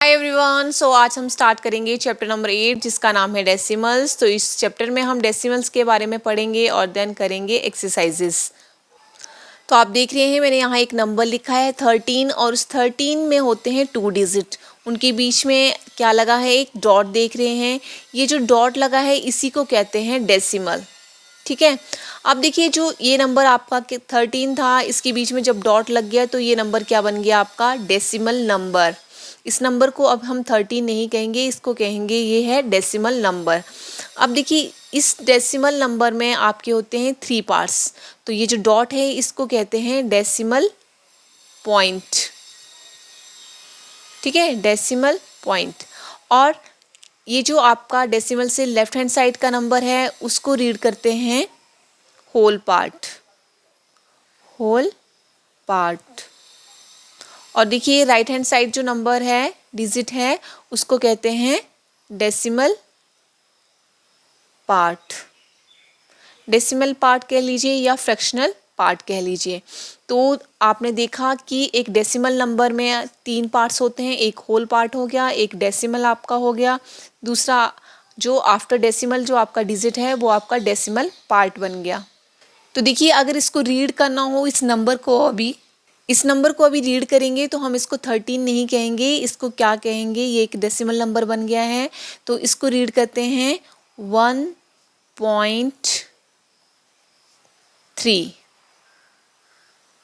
Hi everyone. आज हम start करेंगे चैप्टर नंबर 8 जिसका नाम है डेसिमल्स। तो इस चैप्टर में हम डेसिमल्स के बारे में पढ़ेंगे और देन करेंगे एक्सरसाइजेस। तो आप देख रहे हैं मैंने यहाँ एक नंबर लिखा है 13 और उस 13 में होते हैं 2 डिजिट। उनके बीच में क्या लगा है, एक डॉट देख रहे हैं। ये जो डॉट लगा है इसी को कहते हैं डेसिमल। ठीक है। अब देखिए जो ये नंबर आपका 13 था, इसके बीच में जब डॉट लग गया तो ये नंबर क्या बन गया आपका, डेसिमल नंबर। इस नंबर को अब हम 13 नहीं कहेंगे, इसको कहेंगे ये है डेसिमल नंबर। अब देखिए इस डेसिमल नंबर में आपके होते हैं 3 पार्ट्स। तो ये जो डॉट है इसको कहते हैं डेसिमल पॉइंट। ठीक है, डेसिमल पॉइंट। और ये जो आपका डेसिमल से लेफ्ट हैंड साइड का नंबर है उसको रीड करते हैं होल पार्ट। Whole part. और देखिए राइट हैंड साइड जो नंबर है, डिजिट है, उसको कहते हैं डेसिमल पार्ट। डेसिमल पार्ट कह लीजिए या फ्रैक्शनल पार्ट कह लीजिए। तो आपने देखा कि एक डेसिमल नंबर में 3 पार्ट्स होते हैं, एक होल पार्ट हो गया, एक डेसिमल आपका हो गया, दूसरा जो आफ्टर डेसिमल जो आपका डिजिट है वो आपका डेसिमल पार्ट बन गया। तो देखिए अगर इसको रीड करना हो इस नंबर को अभी रीड करेंगे तो हम इसको 13 नहीं कहेंगे, इसको क्या कहेंगे, ये एक डेसिमल नंबर बन गया है तो इसको रीड करते हैं 1.3।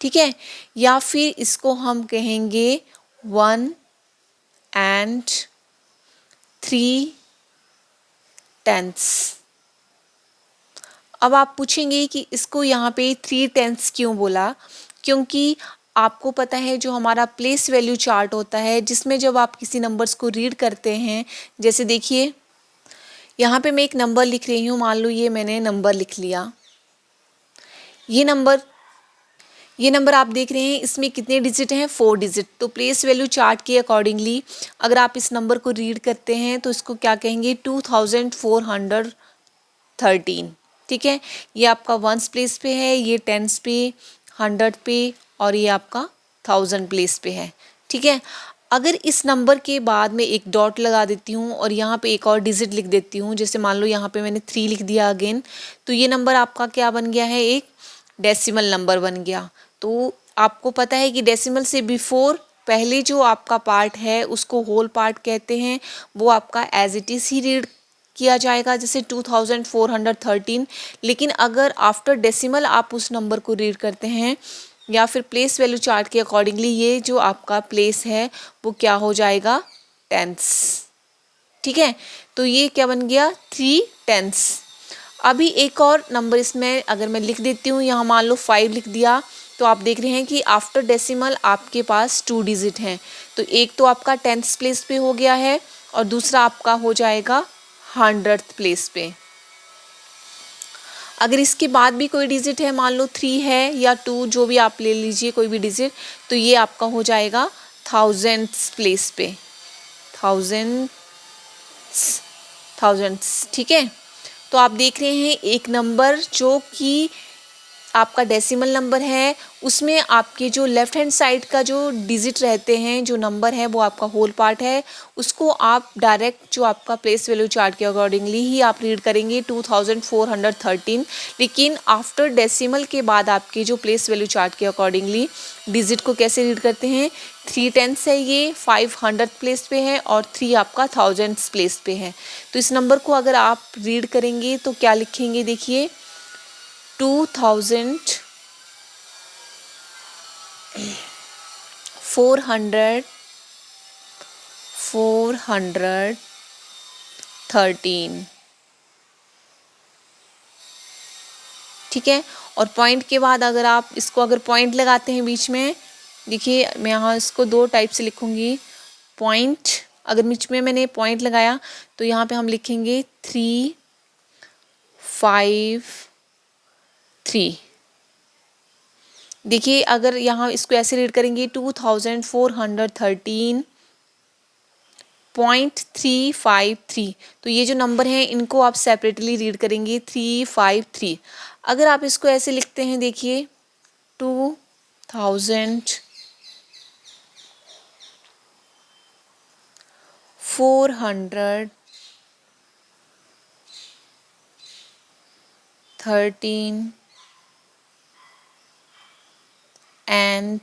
ठीक है, या फिर इसको हम कहेंगे 1.3। अब आप पूछेंगे कि इसको यहाँ पे 3/10 क्यों बोला, क्योंकि आपको पता है जो हमारा प्लेस वैल्यू चार्ट होता है जिसमें जब आप किसी नंबर्स को रीड करते हैं, जैसे देखिए यहाँ पे मैं एक नंबर लिख रही हूँ, मान लो ये मैंने नंबर लिख लिया। ये नंबर आप देख रहे हैं इसमें कितने डिजिट हैं, 4 डिजिट। तो प्लेस वैल्यू चार्ट के अकॉर्डिंगली अगर आप इस नंबर को रीड करते हैं तो इसको क्या कहेंगे, 2413। ठीक है, ये आपका वंस प्लेस पे है, ये टेंस पे, 100 पे और ये आपका 1000 प्लेस पे है। ठीक है, अगर इस नंबर के बाद में एक डॉट लगा देती हूँ और यहाँ पे एक और डिजिट लिख देती हूँ, जैसे मान लो यहाँ पे मैंने 3 लिख दिया अगेन, तो ये नंबर आपका क्या बन गया है, एक डेसिमल नंबर बन गया। तो आपको पता है कि डेसिमल से बिफोर पहले जो आपका पार्ट है उसको होल पार्ट कहते हैं, वो आपका एज इट इज़ ही रीड किया जाएगा जैसे 2413। लेकिन अगर आफ्टर डेसिमल आप उस नंबर को रीड करते हैं या फिर प्लेस वैल्यू चार्ट के अकॉर्डिंगली, ये जो आपका प्लेस है वो क्या हो जाएगा, टेंस। ठीक है, तो ये क्या बन गया, 3/10। अभी एक और नंबर इसमें अगर मैं लिख देती हूँ, यहाँ मान लो 5 लिख दिया, तो आप देख रहे हैं कि आफ्टर डेसिमल आपके पास 2 डिजिट हैं। तो एक तो आपका 10th प्लेस पे हो गया है और दूसरा आपका हो जाएगा 100th प्लेस पे। अगर इसके बाद भी कोई डिजिट है, मान लो 3 है या 2, जो भी आप ले लीजिए कोई भी डिजिट, तो ये आपका हो जाएगा 1000th प्लेस पे, 1000th। ठीक है, तो आप देख रहे हैं एक नंबर जो कि आपका डेसिमल नंबर है उसमें आपके जो लेफ्ट हैंड साइड का जो डिजिट रहते हैं, जो नंबर है वो आपका होल पार्ट है, उसको आप डायरेक्ट जो आपका प्लेस वैल्यू चार्ट के अकॉर्डिंगली ही आप रीड करेंगे 2413। लेकिन आफ्टर डेसिमल के बाद आपके जो प्लेस वैल्यू चार्ट के अकॉर्डिंगली डिजिट को कैसे रीड करते हैं, 3/10 है, ये 500th प्लेस पे है और 3 आपका 1000th प्लेस पे है। तो इस नंबर को अगर आप रीड करेंगे तो क्या लिखेंगे, देखिए 2413। ठीक है, और पॉइंट के बाद अगर आप इसको अगर पॉइंट लगाते हैं बीच में, देखिए मैं यहाँ इसको 2 टाइप से लिखूंगी। पॉइंट, अगर बीच में मैंने पॉइंट लगाया तो यहाँ पे हम लिखेंगे 353। देखिए अगर यहाँ इसको ऐसे रीड करेंगे 2413.353, तो ये जो नंबर हैं इनको आप सेपरेटली रीड करेंगे 353। अगर आप इसको ऐसे लिखते हैं, देखिए 2413 413 एंड,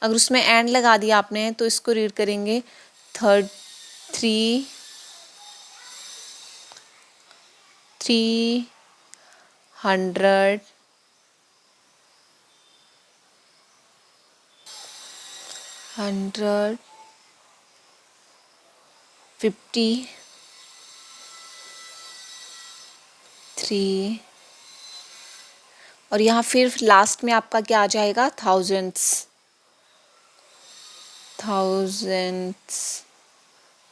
अगर उसमें एंड लगा दिया आपने तो इसको रीड करेंगे 300 153 और यहाँ फिर लास्ट में आपका क्या आ जाएगा, थाउजेंड्स।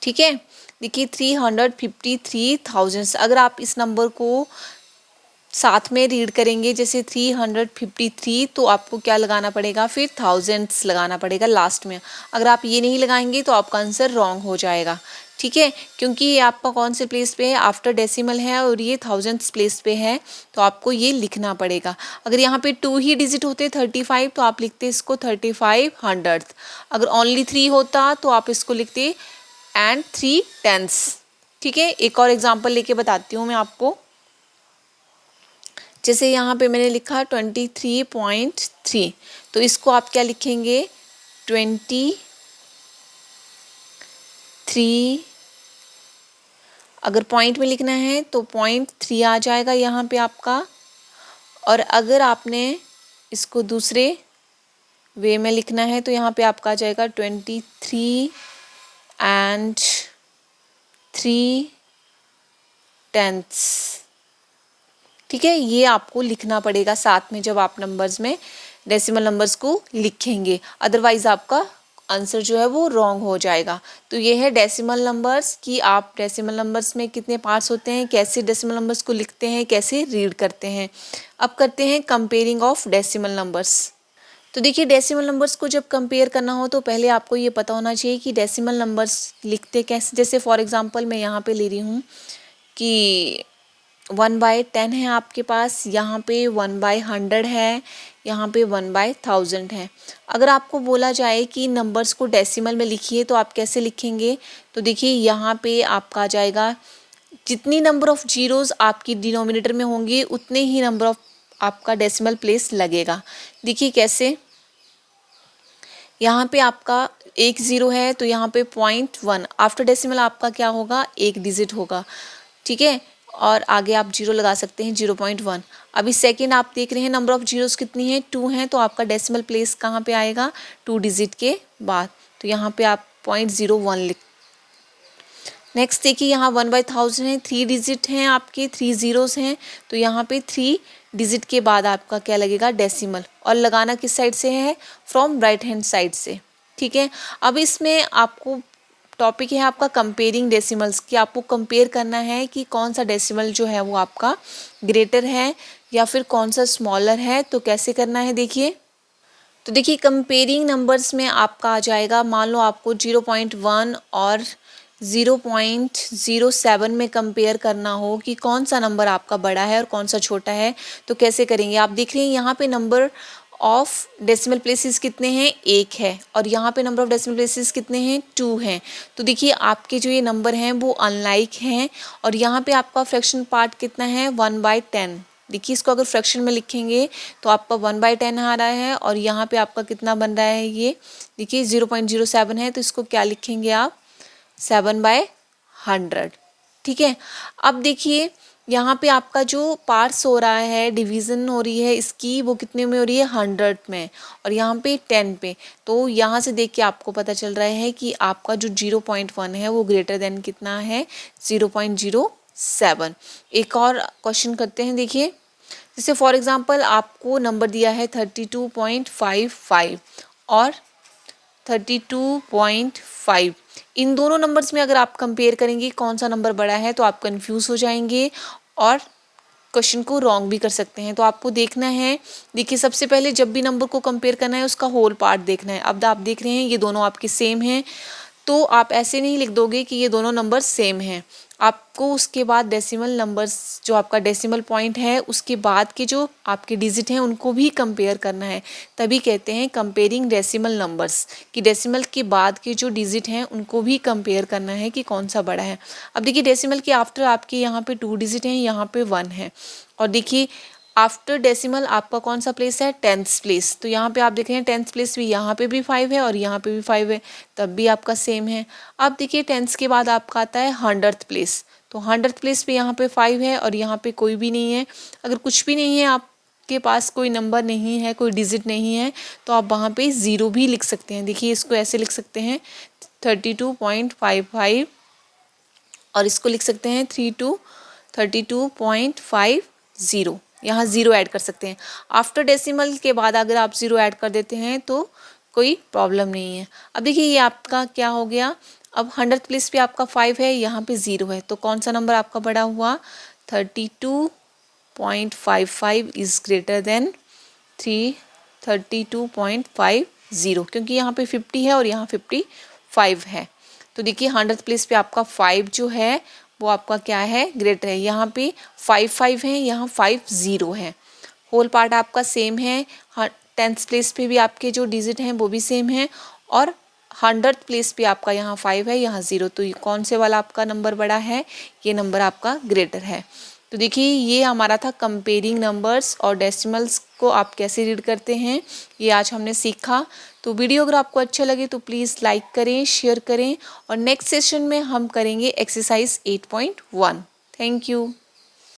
ठीक है, देखिए 353,000। अगर आप इस नंबर को साथ में रीड करेंगे जैसे 353, तो आपको क्या लगाना पड़ेगा, फिर थाउजेंड्स लगाना पड़ेगा लास्ट में। अगर आप ये नहीं लगाएंगे तो आपका आंसर रॉन्ग हो जाएगा। ठीक है, क्योंकि ये आपका कौन से प्लेस पे है, आफ्टर डेसिमल है और ये थाउजेंड्स प्लेस पे है, तो आपको ये लिखना पड़ेगा। अगर यहाँ पे 2 ही डिजिट होते 35, तो आप लिखते इसको 3500। अगर ओनली 3 होता तो आप इसको लिखते एंड 3 टेंस। ठीक है, एक और एग्जाम्पल लेके बताती हूँ मैं आपको। जैसे यहाँ पे मैंने लिखा 23.3, तो इसको आप क्या लिखेंगे, 23, अगर पॉइंट में लिखना है तो 0.3 आ जाएगा यहाँ पे आपका। और अगर आपने इसको दूसरे वे में लिखना है तो यहाँ पे आपका आ जाएगा 23 एंड 3 टेंथ्स। ठीक है, ये आपको लिखना पड़ेगा साथ में जब आप नंबर्स में डेसिमल नंबर्स को लिखेंगे, अदरवाइज आपका आंसर जो है वो रॉन्ग हो जाएगा। तो ये है डेसिमल नंबर्स कि आप डेसिमल नंबर्स में कितने पार्ट्स होते हैं, कैसे डेसिमल नंबर्स को लिखते हैं, कैसे रीड करते हैं। अब करते हैं कंपेयरिंग ऑफ डेसिमल नंबर्स। तो देखिए डेसिमल नंबर्स को जब कंपेयर करना हो तो पहले आपको ये पता होना चाहिए कि डेसिमल नंबर्स लिखते कैसे। जैसे फॉर एग्जांपल मैं यहाँ पे ले रही हूँ कि 1/10 है आपके पास, यहाँ पे 1/100 है, यहाँ पे 1/1000 है। अगर आपको बोला जाए कि नंबर्स को डेसिमल में लिखिए तो आप कैसे लिखेंगे, तो देखिए यहाँ पे आपका आ जाएगा, जितनी नंबर ऑफ जीरोज़ आपकी डिनोमिनेटर में होंगे उतने ही नंबर ऑफ आपका डेसिमल प्लेस लगेगा। देखिए कैसे, यहाँ पे आपका 1 0 है तो यहाँ पे 0.1, आफ्टर डेसिमल आपका क्या होगा, 1 डिजिट होगा। ठीक है, और आगे आप 0 लगा सकते हैं, 0.1। अभी सेकंड आप देख रहे हैं नंबर ऑफ जीरोस कितनी है, 2 हैं, तो आपका डेसिमल प्लेस कहाँ पे आएगा, 2 डिजिट के बाद, तो यहाँ पे आप 0.01 लिख। नेक्स्ट देखिए यहाँ 1/1000 है, 3 डिजिट हैं आपके, 3 जीरोस हैं, तो यहाँ पे 3 डिजिट के बाद आपका क्या लगेगा, डेसिमल। और लगाना किस साइड से है, फ्रॉम राइट हैंड साइड से। ठीक है, अब इसमें आपको टॉपिक है आपका कंपेयरिंग डेसिमल्स की। आपको कंपेयर करना है कि कौन सा डेसिमल जो है वो आपका ग्रेटर है या फिर कौन सा स्मॉलर है। तो कैसे करना है देखिए, तो देखिए कंपेयरिंग नंबर्स में आपका आ जाएगा, मान लो आपको 0.1 और 0.07 में कंपेयर करना हो कि कौन सा नंबर आपका बड़ा है और कौन सा छोटा है। तो कैसे करेंगे, आप देख रहे हैं यहाँ पे नंबर ऑफ डेसिमल प्लेसेस कितने हैं, 1 है, और यहाँ पे नंबर ऑफ डेसिमल प्लेसेस कितने हैं, 2 हैं। तो देखिए आपके जो ये नंबर हैं वो अनलाइक हैं। और यहाँ पे आपका फ्रैक्शन पार्ट कितना है, 1/10। देखिए इसको अगर फ्रैक्शन में लिखेंगे तो आपका 1/10 आ रहा है, और यहाँ पे आपका कितना बन रहा है, ये देखिए 0.07 है, तो इसको क्या लिखेंगे आप, 7/100। ठीक है, अब देखिए यहाँ पे आपका जो पार्ट्स हो रहा है, डिवीज़न हो रही है इसकी, वो कितने में हो रही है, 100 में, और यहाँ पे 10 पे। तो यहाँ से देख के आपको पता चल रहा है कि आपका जो 0.1 है वो ग्रेटर देन कितना है, 0.07। एक और क्वेश्चन करते हैं, देखिए जैसे फॉर एग्जांपल आपको नंबर दिया है 32.55 और 32.5। इन दोनों नंबर्स में अगर आप कंपेयर करेंगे कौन सा नंबर बड़ा है, तो आप कंफ्यूज हो जाएंगे और क्वेश्चन को रॉन्ग भी कर सकते हैं। तो आपको देखना है, देखिए सबसे पहले जब भी नंबर को कंपेयर करना है उसका होल पार्ट देखना है। अब आप देख रहे हैं ये दोनों आपके सेम हैं, तो आप ऐसे नहीं लिख दोगे कि ये दोनों नंबर सेम हैं। आपको उसके बाद डेसिमल नंबर्स, जो आपका डेसिमल पॉइंट है उसके बाद के जो आपके डिजिट हैं उनको भी कंपेयर करना है। तभी कहते हैं कंपेयरिंग डेसिमल नंबर्स, कि डेसिमल के बाद के जो डिजिट हैं उनको भी कंपेयर करना है कि कौन सा बड़ा है। अब देखिए डेसिमल के आफ्टर आपके यहाँ पे 2 डिजिट हैं, यहाँ पे 1 है, और देखिए आफ्टर डेसिमल आपका कौन सा प्लेस है, 10th प्लेस। तो यहाँ पे आप देख रहे हैं 10th प्लेस भी, यहाँ पे भी 5 है और यहाँ पे भी 5 है, तब भी आपका सेम है। अब देखिए 10th के बाद आपका आता है 100th प्लेस। तो 100th प्लेस पे यहाँ पे 5 है और यहाँ पे कोई भी नहीं है। अगर कुछ भी नहीं है, आपके पास कोई नंबर नहीं है, कोई डिजिट नहीं है, तो आप वहाँ पे 0 भी लिख सकते हैं। देखिए इसको ऐसे लिख सकते हैं 32.55, और इसको लिख सकते हैं 32.50, यहाँ 0 ऐड कर सकते हैं। आफ्टर डेसिमल के बाद अगर आप 0 ऐड कर देते हैं तो कोई प्रॉब्लम नहीं है। अब देखिए ये आपका क्या हो गया, अब 100th प्लेस पे आपका 5 है, यहाँ पे 0 है, तो कौन सा नंबर आपका बड़ा हुआ, 32.55 इज़ ग्रेटर देन 32.50, क्योंकि यहाँ पे 50 है और यहाँ 55 है। तो देखिए 100th प्लेस पे आपका 5 जो है वो आपका क्या है, ग्रेटर है। यहाँ पे 5 है, यहाँ 5 है। होल पार्ट आपका सेम है। 10th प्लेस पे भी आपके जो डिजिट हैं वो भी सेम है, और 100th प्लेस पे आपका यहाँ 5 है, यहाँ 0। तो कौन से वाला आपका नंबर बड़ा है, ये नंबर आपका ग्रेटर है। तो देखिए ये हमारा था कंपेयरिंग नंबर्स और डेसिमल्स को आप कैसे रीड करते हैं, ये आज हमने सीखा। तो वीडियो अगर आपको अच्छा लगे तो प्लीज़ लाइक करें, शेयर करें, और नेक्स्ट सेशन में हम करेंगे एक्सरसाइज 8.1। Thank you.